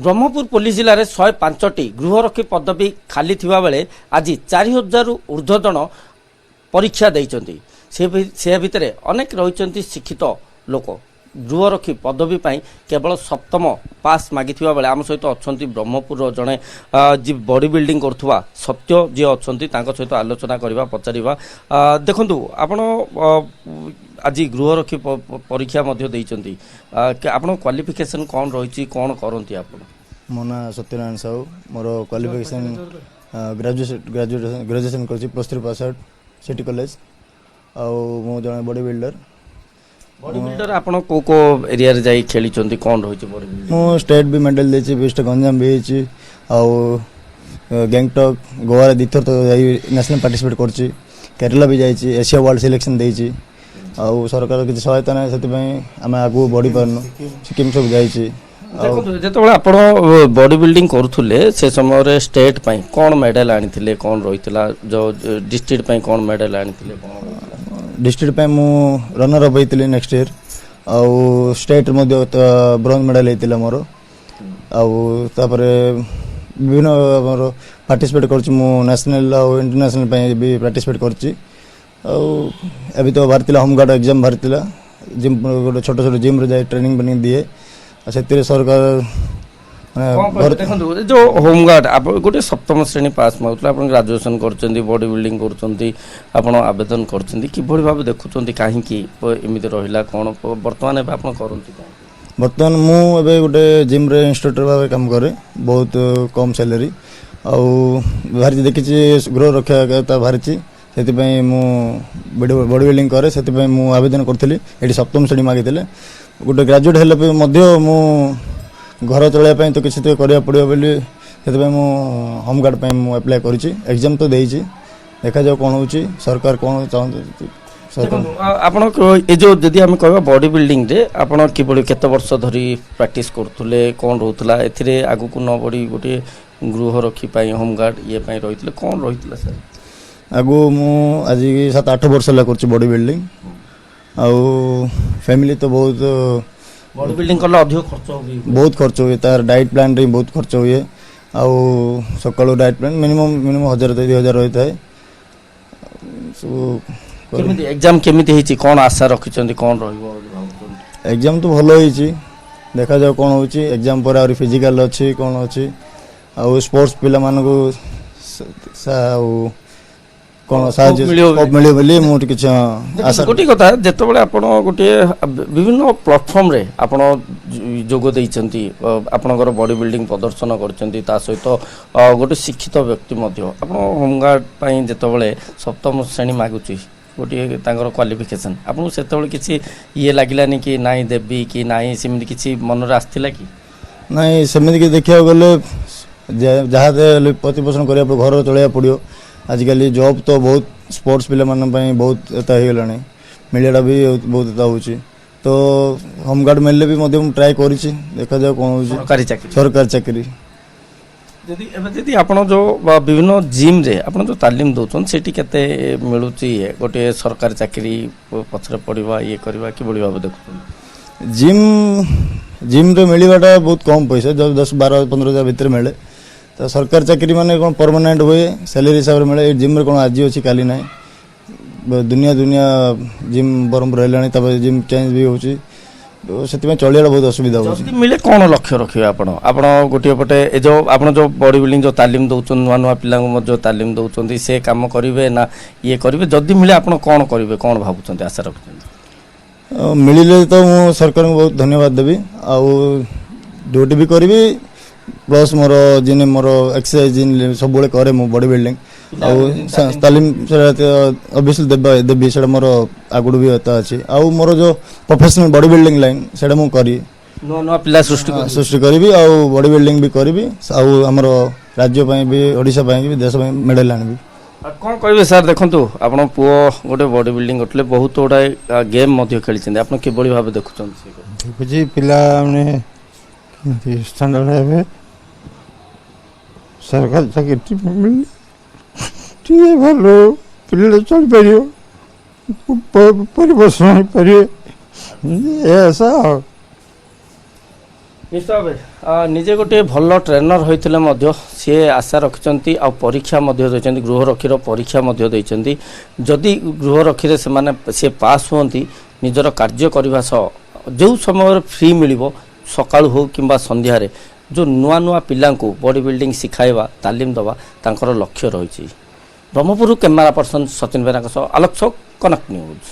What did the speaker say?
Brahmapur police जिले में 105टी गृहरक्षी पदवी खाली थिबा बेले आज 4000 ऊर्ध्व जन परीक्षा देइचंती। से भितर अनेक रही शिक्षित लोक गृहरक्षी पदवी पाई केवल सप्तम पास मागिथिबा बेले आम सहित अछंती ब्रह्मपुर जड़े जी बॉडी बिल्डिंग करुवा सत्य जी अछंती तांको सहित आलोचना करवा पचारिबा। देखंतु आपण आज गृहरक्षी परीक्षा मध्य देइचंती आपण क्वालिफिकेशन कौन रही कौन करंती आपण? मो ना सत्यनारायण साहू मोर क्वालिफिकेशन ग्रेजुएशन कर +3 पास आउट सिटी कॉलेज मो जन बॉडी बिल्डर। बॉडी बिल्डर आपण को एरिया रे जाई खेली चंती कौन रही बॉडी बिल्डर? मो स्टेट भी मेडल देछि बेस्ट गंजाम भी छि गैंगटॉक गोवा रे दिथर तो जाई नेशनल पार्टिसिपेट करछि। केरला भी जाई एशिया वर्ल्ड सिलेक्शन देछि सरकार किसी सहायता ना से आम आगू बढ़ी पारनु सिक्किम सब जाइए। जो आप बॉडी बिल्डिंग करुले से समय स्टेट पाई कौन मेडल आनी कौन रही जो डिस्ट्रिक्ट पाई कौन मेडल आनी? डिस्ट्रिक्ट पे मु रनर अप होती नेक्स्ट ईयर आउ स्टेट ब्रोंज मेडल होता मोर आपर विभिन्न पार्टिसिपेट कर नेशनल और इंटरनेशनल भी पार्टिसिपेट कर अभी तो बाहरी होमगार्ड एग्जाम बाहरी जिम गोटे छोट छोट जिम रे जाए ट्रेनिंग बनी दिए से सरकार देखो जो होमगार्ड आप गोटे सप्तम श्रेणी पास मागुला आप ग्रेजुएशन कर बॉडी बिल्डिंग कर आवेदन कर भाव देखुं कहीं एमती रहा कौन बर्तमान बर्तमान मुझे गोटे जिम रे इंस्ट्रक्टर भाव काम करे बहुत कम सैलरी आरी देखी गृह रक्षा बाहरी से बॉडी बिल्डिंग करे से आवेदन करी ये सप्तम श्रेणी मागी गोटे ग्रेजुएट हेल्ले मु घर चलवाई तो किसी करा पड़ो बोली से होमगार्ड अप्लाई कर एग्जाम तो देती देखा जाओ कौन हो सरकार कौन चाहते। आपण जो जदि आम कह बॉडी बिल्डिंग रे आपण किभली केते वर्ष धरी प्रैक्टिस करथुले कौन रहउतला एथिरे आगु को न बड़ी गोटे गृह रखी पाई होमगार्ड ये पाई रहितले कौन रहितला सर? आगु मु आज 7-8 वर्ष ला करछि बॉडी बिल्डिंग फैमिली तो बहुत बॉडी बिल्डिंग करला अधिक खर्च होई बहुत खर्च हुए तार डाइट प्लान रे बहुत खर्च हुए सकाळो डाइट प्लान मिनिमम 1000-2000 रहता है। केमिति एग्जाम केमिति हेछि कोन आशा रखिछन्ती कोन रहइबो? एग्जाम तो भलो हेछि देखा जाओ कौन होछि एग्जाम पर और फिजिकल अछि कौन अछि स्पोर्ट्स पिला मानको कौन गोटे कथा जिते आप गोटे विभिन्न प्लाटफर्म रे आपण जोग देइचंती आपणकर बॉडी बिल्डिंग प्रदर्शन कर सहित गोटे शिक्षित व्यक्ति आप होमगार्ड जिते सप्तम श्रेणी मागुची गोटे क्वालिफिकेशन आपको से किसी ये लगिलानी कि नाई देवी कि नाई सेमती किसी मन रे आसथिला कि नाई सेमती देखा गले जहाँ प्रतिपोषण करा घर चलवा पड़ो आजिकल जॉब तो बहुत स्पोर्ट्स पिला मान बहुत एता हो गलानी मिलियाटा भी बहुत एता होची तो होमगार्ड मिलले भी ट्राए करिछि देखा जाओ कौन होची सरकारी चाकरी। जदि आपण जो विभिन्न जिम रे आपण जो तालीम दउछन सेठी केते मिलुची गोटे सरकारी चाकरी पछरे पड़िबा ये करबा कि बड़ी भाव देखु? जिम रे मिलिबाटा बहुत कम पैसा जब 10-12-15 हजार भीतर मिले तो सरकार चाकरी माने कौन परमानेंट हुए सैलरी हिसाब से मिले जिम रे कौन आज अच्छी काली ना दुनिया जिम बरमपुर है जिम चेंज भी होची तो से चलिया बहुत असुविधा हो मिले कौन लक्ष्य रखिए आपण गोटे पटे जो आपण जो बॉडी बिल्डिंग जो तालीम दउछन नुआ नुआ पिला जो तालीम दउछन से काम करिवे ना ये करिवे जदि मिले आपण कौन करिवे कौन भाबुछन आशा रखछन? मिलिले तो मु सरकार को बहुत धन्यवाद देबी ड्यूटी भी करी प्लस मोर जिन मोर एक्सरसाइज सब करे मो बॉडी बिल्डिंग तालीम ऑब्वियसली देवी से मोर आगुड़ भी होता अच्छी मोर जो प्रोफेशनल बॉडी बिल्डिंग लाइन से करी नुआ पिला सृष्टि करी बॉडी बिल्डिंग भी करी आमर राज्य भी ओडिशा भी देश मेडल आनी कौन कहे सर? देखो आप पुओ गोटे बॉडी बिल्डिंग करते बहुत गुड़ा गेम खेली आप किभली भाव देखुं पिला स्टैंडर्ड सरकार चाकरी भल पिला चल पार परिपोषण हो पारे ऐसा ନିଶ୍ଚୟ ଭାବେ ନିଜେ ଗୋଟିଏ ଭଲ ଟ୍ରେନର ହୋଇଥିଲେ ମଧ୍ୟ ସିଏ ଆଶା ରଖିଛନ୍ତି ଆଉ ପରୀକ୍ଷା ମଧ୍ୟ ଦେଇଛନ୍ତି ଗୃହରକ୍ଷୀର ପରୀକ୍ଷା ମଧ୍ୟ ଦେଇଛନ୍ତି ଯଦି ଗୃହରକ୍ଷୀରେ ସେମାନେ ସେ ପାସ୍ ହୁଅନ୍ତି ନିଜର କାର୍ଯ୍ୟ କରିବା ସହ ଯେଉଁ ସମୟରେ ଫ୍ରି ମିଳିବ ସକାଳୁ ହେଉ କିମ୍ବା ସନ୍ଧ୍ୟାରେ ଯେଉଁ ନୂଆ ନୂଆ ପିଲାଙ୍କୁ ବଡି ବିଲ୍ଡିଂ ଶିଖାଇବା ତାଲିମ ଦେବା ତାଙ୍କର ଲକ୍ଷ୍ୟ ରହିଛି। ବ୍ରହ୍ମପୁରରୁ କ୍ୟାମେରା ପର୍ସନ ସଚିନ ବେହେରାଙ୍କ ସହ ଆଲୋକ ସୋ କନକ ନ୍ୟୁଜ୍।